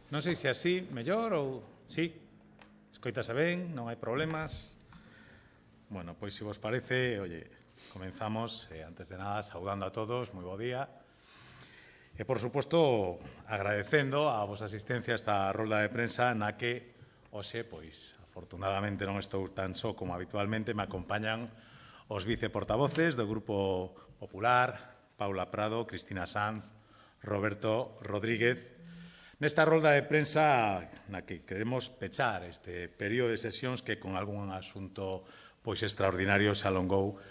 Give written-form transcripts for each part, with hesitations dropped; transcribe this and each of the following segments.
Non sei se así, mellor ou... Sí? Escoítase ben, non hai problemas. Bueno, pois se vos parece, oye, comenzamos, antes de nada, saudando a todos, moi bo día. E, por suposto, agradecendo a vosa asistencia a esta rolda de prensa na que, hoxe, pois, afortunadamente non estou tan só como habitualmente, me acompañan os viceportavoces do Grupo Popular, Paula Prado, Cristina Sanz, Roberto Rodríguez. Nesta rolda de prensa na que queremos pechar este período de sesións que con algún asunto pois extraordinario se alongou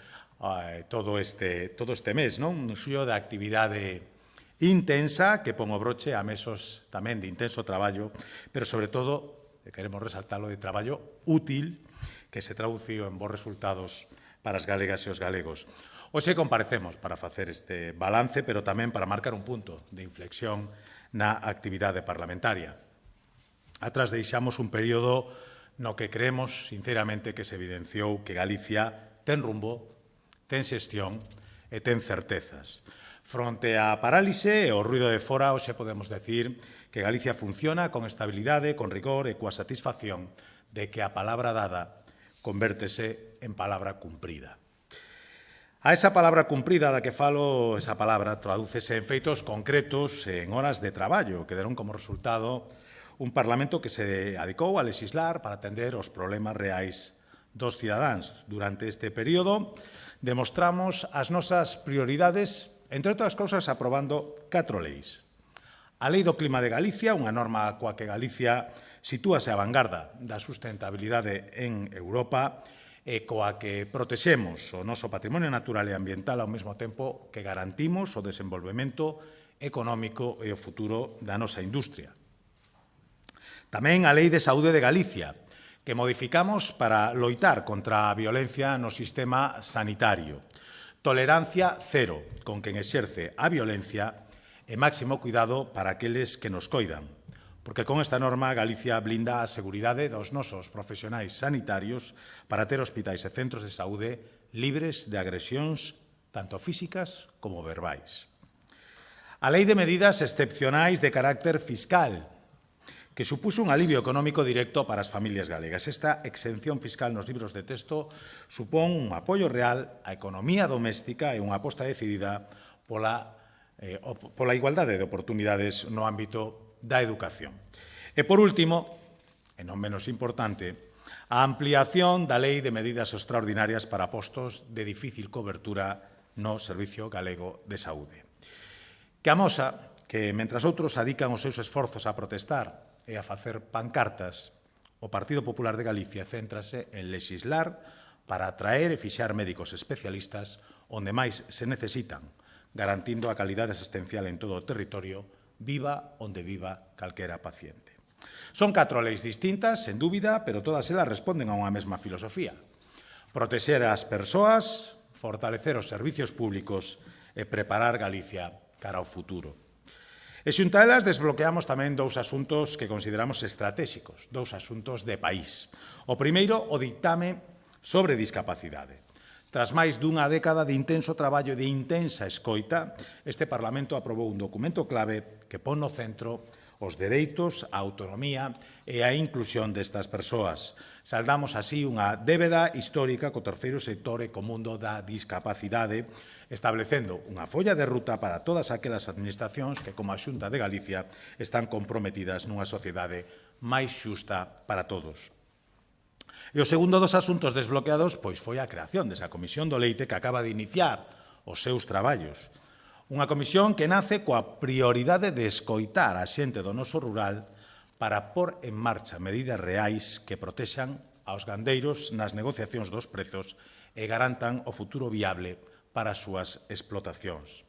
todo este mes, non? Un suyo de actividade intensa que pon o broche a mesos tamén de intenso traballo, pero sobre todo queremos resaltalo de traballo útil que se traduciu en bons resultados para as galegas e os galegos. Hoxe comparecemos para facer este balance, pero tamén para marcar un punto de inflexión na actividade parlamentaria. Atrás deixamos un período no que creemos, sinceramente, que se evidenciou que Galicia ten rumbo, ten xestión e ten certezas. Fronte á parálise e ao ruido de fora, hoxe podemos decir que Galicia funciona con estabilidade, con rigor e coa satisfacción de que a palabra dada convértese en palabra cumprida. A esa palabra cumprida da que falo, esa palabra tradúcese en feitos concretos en horas de traballo que deron como resultado un Parlamento que se adicou a lexislar para atender os problemas reais dos cidadáns. Durante este período demostramos as nosas prioridades, entre outras cousas, aprobando 4 leis. A Lei do Clima de Galicia, unha norma coa que Galicia sitúase á vanguarda da sustentabilidade en Europa e coa que protexemos o noso patrimonio natural e ambiental ao mesmo tempo que garantimos o desenvolvemento económico e o futuro da nosa industria. Tamén a Lei de Saúde de Galicia, que modificamos para loitar contra a violencia no sistema sanitario. Tolerancia cero con quen exerce a violencia e máximo cuidado para aqueles que nos coidan, porque con esta norma Galicia blinda a seguridade dos nosos profesionais sanitarios para ter hospitais e centros de saúde libres de agresións tanto físicas como verbais. A Lei de Medidas Excepcionais de Carácter Fiscal, que supuso un alivio económico directo para as familias galegas. Esta exención fiscal nos libros de texto supón un apoio real á economía doméstica e unha aposta decidida pola igualdade de oportunidades no ámbito da educación. E, por último, e non menos importante, a ampliación da Lei de Medidas Extraordinarias para postos de difícil cobertura no Servicio Galego de Saúde. Que amosa que, mentras outros adican os seus esforzos a protestar e a facer pancartas, o Partido Popular de Galicia céntrase en lexislar para atraer e fixar médicos especialistas onde máis se necesitan, garantindo a calidade asistencial en todo o territorio, viva onde viva calquera paciente. Son 4 leis distintas, sen dúbida, pero todas elas responden a unha mesma filosofía. Protexer as persoas, fortalecer os servicios públicos e preparar Galicia cara ao futuro. E xunto a elas desbloqueamos tamén 2 asuntos que consideramos estratégicos, 2 asuntos de país. O primeiro, o ditame sobre discapacidade. Tras máis dunha década de intenso traballo e de intensa escoita, este Parlamento aprobou un documento clave que pon no centro os dereitos, a autonomía e a inclusión destas persoas. Saldamos así unha débeda histórica co terceiro sector e co mundo da discapacidade, establecendo unha folla de ruta para todas aquelas administracións que, como a Xunta de Galicia, están comprometidas nunha sociedade máis xusta para todos. E o segundo dos asuntos desbloqueados pois foi a creación desa Comisión do Leite que acaba de iniciar os seus traballos. Unha comisión que nace coa prioridade de escoitar a xente do noso rural para pôr en marcha medidas reais que protexan aos gandeiros nas negociacións dos prezos e garantan o futuro viable para as súas explotacións.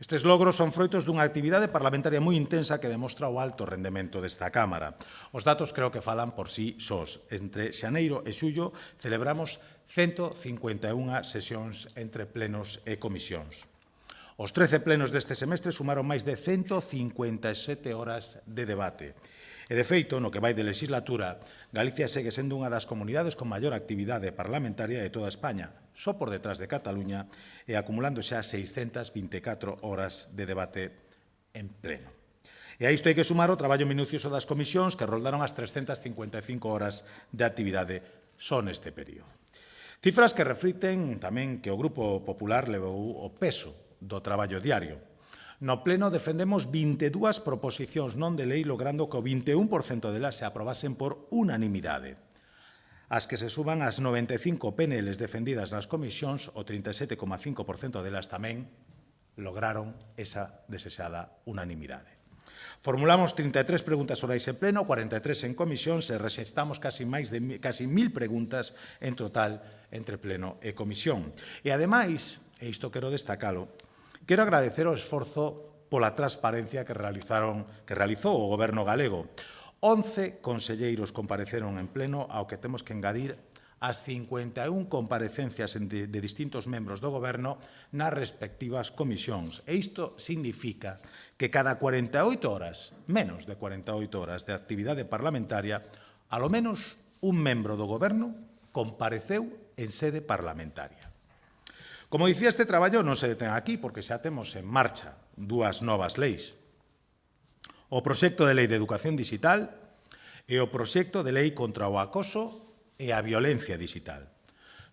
Estes logros son froitos dunha actividade parlamentaria moi intensa que demostra o alto rendemento desta Cámara. Os datos creo que falan por sí sós. Entre xaneiro e xullo celebramos 151 sesións entre plenos e comisións. Os 13 plenos deste semestre sumaron máis de 157 horas de debate. E, de feito, no que vai de legislatura, Galicia segue sendo unha das comunidades con maior actividade parlamentaria de toda España, só por detrás de Cataluña e acumulando xa 624 horas de debate en pleno. E a isto hai que sumar o traballo minucioso das comisións que roldaron as 355 horas de actividade só neste período. Cifras que reflicten tamén que o Grupo Popular levou o peso do traballo diario. No Pleno defendemos 22 proposicións non de lei, logrando que o 21% delas se aprobasen por unanimidade. As que se suban as 95 PNLs defendidas nas comisións, o 37,5% delas tamén lograron esa desexada unanimidade. Formulamos 33 preguntas orais en pleno, 43 en comisións e rexistamos casi 1.000 preguntas en total entre pleno e comisión. E, ademais, e isto quero destacalo, quero agradecer o esforzo pola transparencia que realizou o Goberno galego. 11 conselleiros compareceron en pleno, ao que temos que engadir as 51 comparecencias de distintos membros do Goberno nas respectivas comisións. E isto significa que cada 48 horas, menos de 48 horas de actividade parlamentaria, alo menos un membro do Goberno compareceu en sede parlamentaria. Como dicía, este traballo non se detén aquí, porque xa temos en marcha dúas novas leis. O proxecto de lei de educación digital e o proxecto de lei contra o acoso e a violencia digital.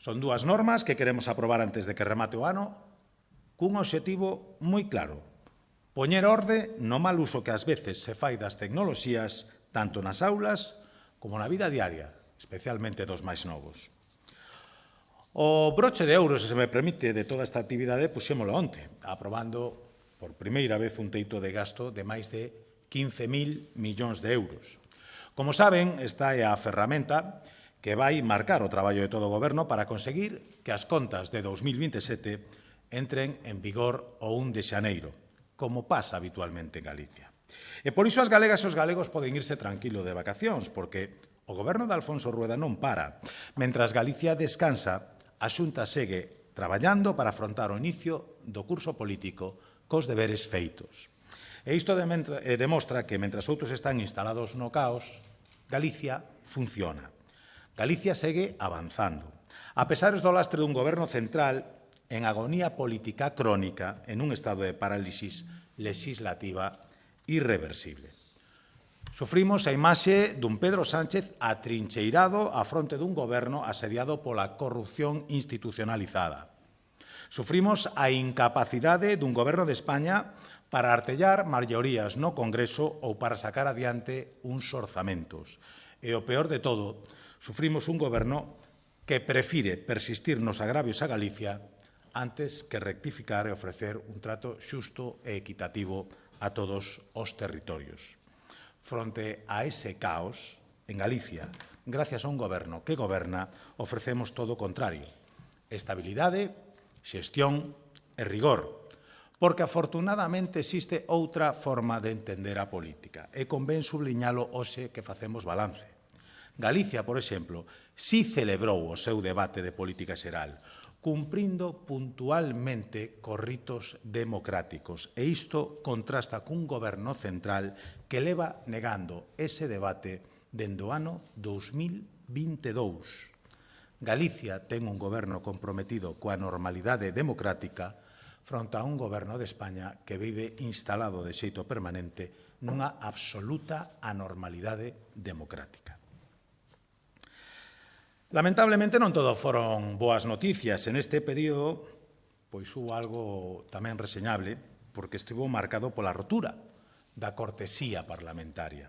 Son dúas normas que queremos aprobar antes de que remate o ano cun obxectivo moi claro: poñer orde no mal uso que ás veces se fai das tecnoloxías tanto nas aulas como na vida diaria, especialmente dos máis novos. O broche de ouro, se me permite, de toda esta actividade puxémolo onte, aprobando por primeira vez un teito de gasto de máis de 15.000 millóns de euros. Como saben, esta é a ferramenta que vai marcar o traballo de todo o Goberno para conseguir que as contas de 2027 entren en vigor o 1 de xaneiro, como pasa habitualmente en Galicia. E por iso as galegas e os galegos poden irse tranquilo de vacacións, porque o Goberno de Alfonso Rueda non para. Mentras Galicia descansa, a Xunta segue traballando para afrontar o inicio do curso político cos deberes feitos. E isto demostra que, mentras outros están instalados no caos, Galicia funciona. Galicia segue avanzando. A pesar do lastre dun goberno central en agonía política crónica, en un estado de parálisis legislativa irreversible. Sufrimos a imaxe dun Pedro Sánchez atrincheirado á fronte dun goberno asediado pola corrupción institucionalizada. Sufrimos a incapacidade dun goberno de España para artellar maiorías no Congreso ou para sacar adiante uns orzamentos. E o peor de todo, sufrimos un goberno que prefire persistir nos agravios a Galicia antes que rectificar e ofrecer un trato xusto e equitativo a todos os territorios. Fronte a ese caos, en Galicia, gracias a un goberno que goberna, ofrecemos todo o contrario: estabilidade, xestión e rigor, porque afortunadamente existe outra forma de entender a política e convén subliñalo hoxe que facemos balance. Galicia, por exemplo, si celebrou o seu debate de política xeral, cumprindo puntualmente cos ritos democráticos. E isto contrasta cun goberno central que leva negando ese debate dende o ano 2022. Galicia ten un goberno comprometido coa normalidade democrática fronte a un goberno de España que vive instalado de xeito permanente nunha absoluta anormalidade democrática. Lamentablemente non todo foron boas noticias. En este período, pois hubo algo tamén reseñable, porque estivo marcado pola rotura da cortesía parlamentaria.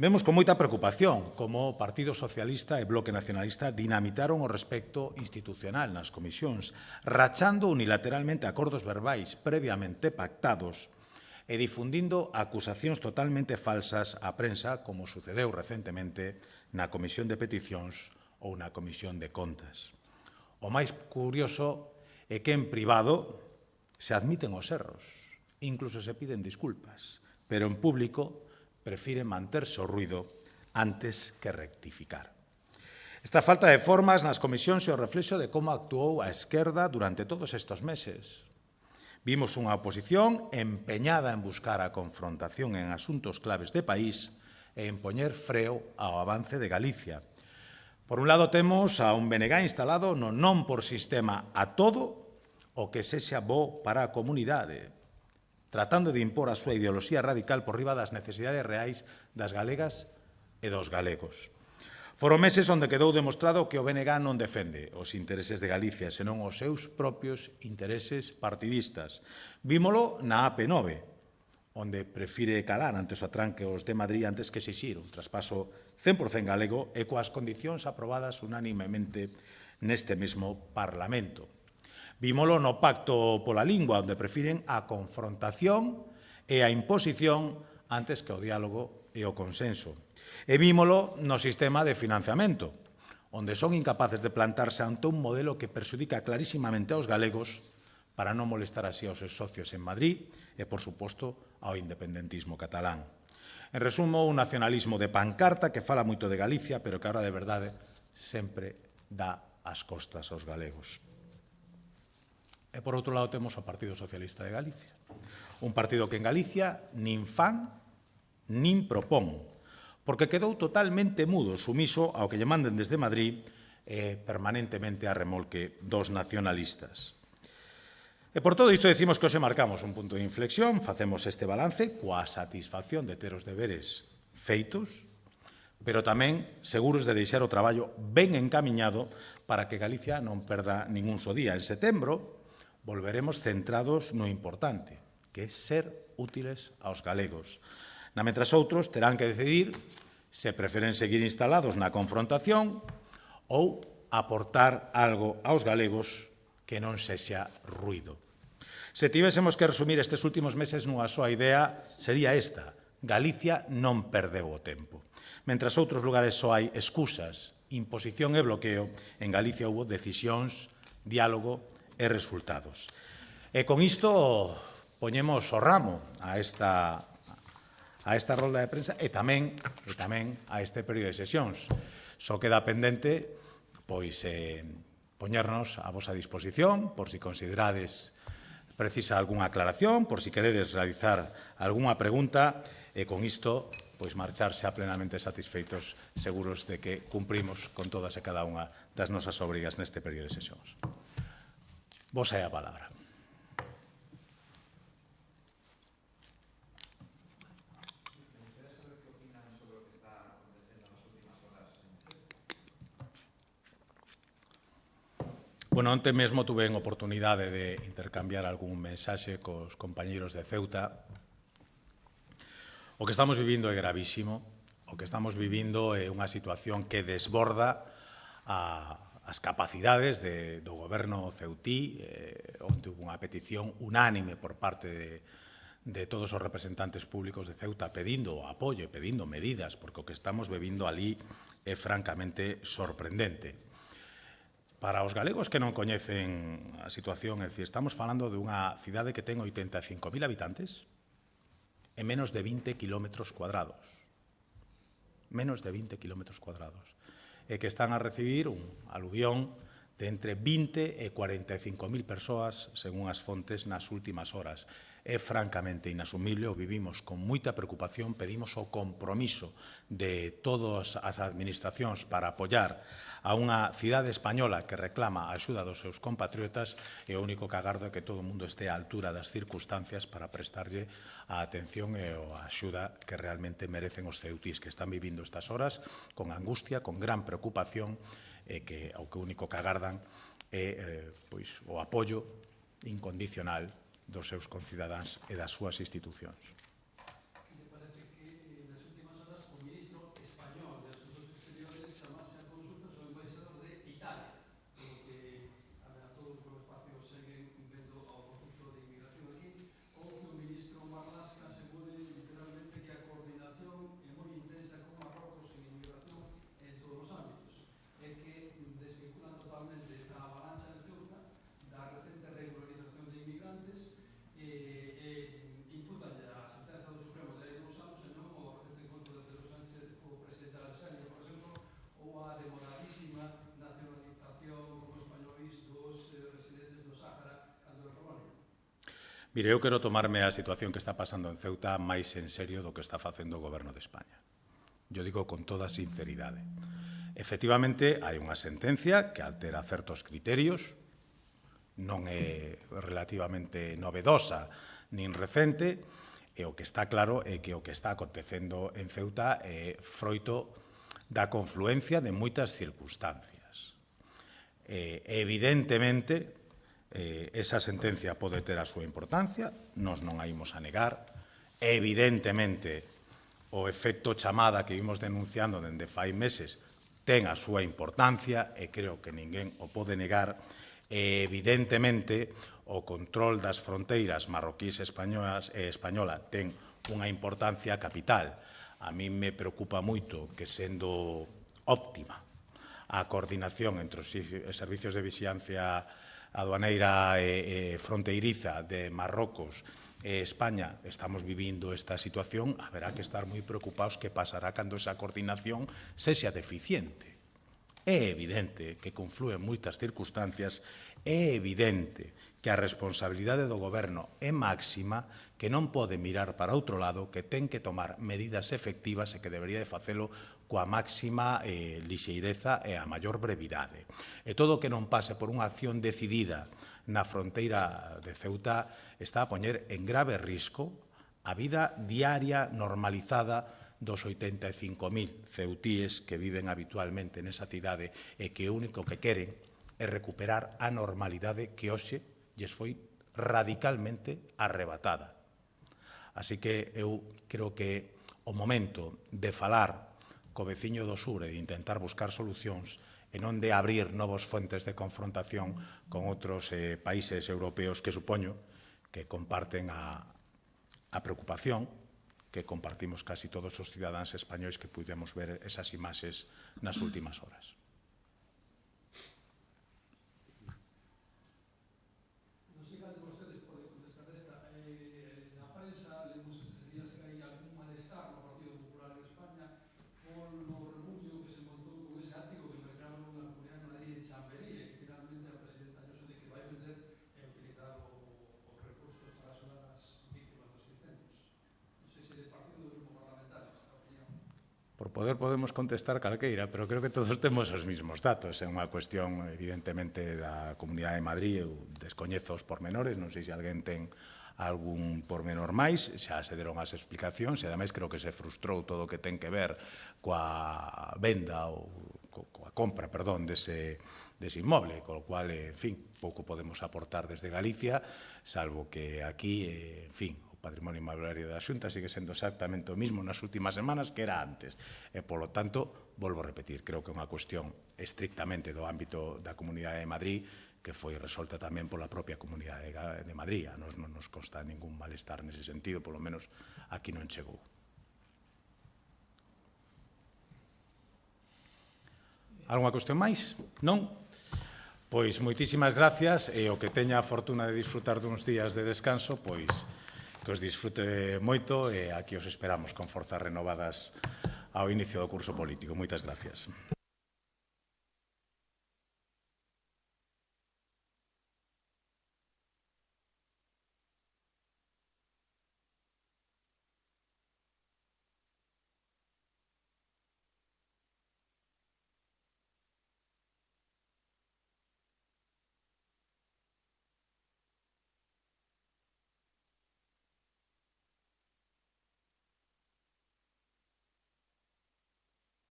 Vemos con moita preocupación como o Partido Socialista e Bloque Nacionalista dinamitaron o respecto institucional nas comisións, rachando unilateralmente acordos verbais previamente pactados e difundindo acusacións totalmente falsas á prensa, como sucedeu recentemente na Comisión de Peticións ou na Comisión de Contas. O máis curioso é que en privado se admiten os erros, incluso se piden disculpas, pero en público prefiren manterse o ruido antes que rectificar. Esta falta de formas nas comisións é o reflexo de como actuou a esquerda durante todos estes meses. Vimos unha oposición empeñada en buscar a confrontación en asuntos claves de país e en poñer freo ao avance de Galicia. Por un lado, temos a un BNG instalado no non por sistema a todo o que sexa bo para a comunidade. tratando de impor a súa ideoloxía radical por riba das necesidades reais das galegas e dos galegos. Foron meses onde quedou demostrado que o BNG non defende os intereses de Galicia, senón os seus propios intereses partidistas. Vímolo na AP9, onde prefire calar ante os atranqueos de Madrid antes que exixir un traspaso 100% galego e coas condicións aprobadas unánimemente neste mesmo Parlamento. Vímolo no Pacto pola Lingua, onde prefiren a confrontación e a imposición antes que o diálogo e o consenso. E vímolo no sistema de financiamento, onde son incapaces de plantarse ante un modelo que perxudica clarísimamente aos galegos para non molestar así aos seus socios en Madrid e, por suposto, ao independentismo catalán. En resumo, un nacionalismo de pancarta que fala moito de Galicia, pero que ahora de verdade sempre dá as costas aos galegos. E, por outro lado, temos o Partido Socialista de Galicia. Un partido que en Galicia nin fan nin propón, porque quedou totalmente mudo, sumiso ao que lle manden desde Madrid permanentemente a remolque dos nacionalistas. E por todo isto decimos que hoxe marcamos un punto de inflexión, facemos este balance coa satisfacción de ter os deberes feitos, pero tamén seguros de deixar o traballo ben encamiñado para que Galicia non perda ningún só día. En setembro volveremos centrados no importante, que é ser útiles aos galegos. Na mentras outros terán que decidir se preferen seguir instalados na confrontación ou aportar algo aos galegos que non sexa ruído. Se tivésemos que resumir estes últimos meses nunha soa idea, sería esta: Galicia non perdeu o tempo. Mentras outros lugares só hai excusas, imposición e bloqueo, en Galicia houbo decisións, diálogo e resultados. E con isto poñemos o ramo a esta rolda de prensa e tamén a este período de sesións. Só queda pendente pois poñernos a vosa disposición por si considerades precisa algunha aclaración, por si queredes realizar algunha pregunta e con isto pois marchar xa plenamente satisfeitos, seguros de que cumprimos con todas e cada unha das nosas obrigas neste período de sesións. Vos hai a palabra. Bueno, onte mesmo tuve a oportunidade de intercambiar algún mensaxe cos compañeiros de Ceuta. O que estamos vivindo é gravísimo. O que estamos vivindo é unha situación que desborda as capacidades do goberno ceutí, onde hubo unha petición unánime por parte de todos os representantes públicos de Ceuta pedindo apoio, pedindo medidas, porque o que estamos vivindo ali é francamente sorprendente. Para os galegos que non coñecen a situación, é dicir, estamos falando de unha cidade que ten 85.000 habitantes e menos de 20 kilómetros cuadrados. Menos de 20 kilómetros cuadrados. E que están a recibir un aluvión de entre 20 e 45.000 persoas, según as fontes, nas últimas horas. É francamente inasumible, o vivimos con moita preocupación, pedimos o compromiso de todas as administracións para apoiar a unha cidade española que reclama a axuda dos seus compatriotas e o único que agardo é que todo o mundo este á altura das circunstancias para prestarlle a atención e a axuda que realmente merecen os ceutís que están vivindo estas horas con angustia, con gran preocupación e que o único que agardan é pois, o apoio incondicional dos seus concidadáns e das súas institucións. Mire, eu quero tomarme a situación que está pasando en Ceuta máis en serio do que está facendo o Goberno de España. Yo digo con toda sinceridade. Efectivamente, hai unha sentencia que altera certos criterios, non é relativamente novedosa nin recente, e o que está claro é que o que está acontecendo en Ceuta é froito da confluencia de moitas circunstancias. Evidentemente, esa sentencia pode ter a súa importancia, nós non a imos a negar. Evidentemente, o efecto chamada que vimos denunciando dende fai meses ten a súa importancia e creo que ninguén o pode negar. Evidentemente, o control das fronteiras marroquís e española ten unha importancia capital. A mí me preocupa moito que, sendo óptima a coordinación entre os servicios de vixilancia aduaneira e fronteiriza de Marrocos e España, estamos vivindo esta situación, haberá que estar moi preocupados que pasará cando esa coordinación sexa deficiente. É evidente que conflúen moitas circunstancias, é evidente que a responsabilidade do Goberno é máxima, que non pode mirar para outro lado, que ten que tomar medidas efectivas e que debería de facelo coa máxima lixeireza e a maior brevidade. E todo o que non pase por unha acción decidida na fronteira de Ceuta está a poñer en grave risco a vida diaria normalizada dos 85.000 ceutíes que viven habitualmente nesa cidade e que o único que queren é recuperar a normalidade que hoxe lles foi radicalmente arrebatada. Así que eu creo que o momento de falar co veciño do sur e de intentar buscar solucións e non de abrir novos fontes de confrontación con outros países europeos que supoño que comparten a preocupación que compartimos casi todos os cidadáns españois que pudemos ver esas imaxes nas últimas horas. Por poder podemos contestar calqueira, pero creo que todos temos os mesmos datos. É unha cuestión, evidentemente, da Comunidade de Madrid. Eu descoñezo os pormenores, non sei se alguén ten algún pormenor máis, xa se deron as explicacións, e ademais creo que se frustrou todo o que ten que ver coa venda ou coa compra, perdón, dese inmoble, con o cual, en fin, pouco podemos aportar desde Galicia, salvo que aquí, en fin, patrimonio inmobiliario da Xunta sigue sendo exactamente o mismo nas últimas semanas que era antes. E, polo tanto, volvo a repetir, creo que é unha cuestión estrictamente do ámbito da Comunidade de Madrid que foi resolta tamén pola propia Comunidade de Madrid. A nos non nos consta ningún malestar nese sentido, polo menos aquí non chegou. Algunha cuestión máis? Non? Pois moitísimas gracias e o que teña a fortuna de disfrutar duns días de descanso, pois que os disfrute moito e aquí os esperamos con forzas renovadas ao inicio do curso político. Moitas gracias.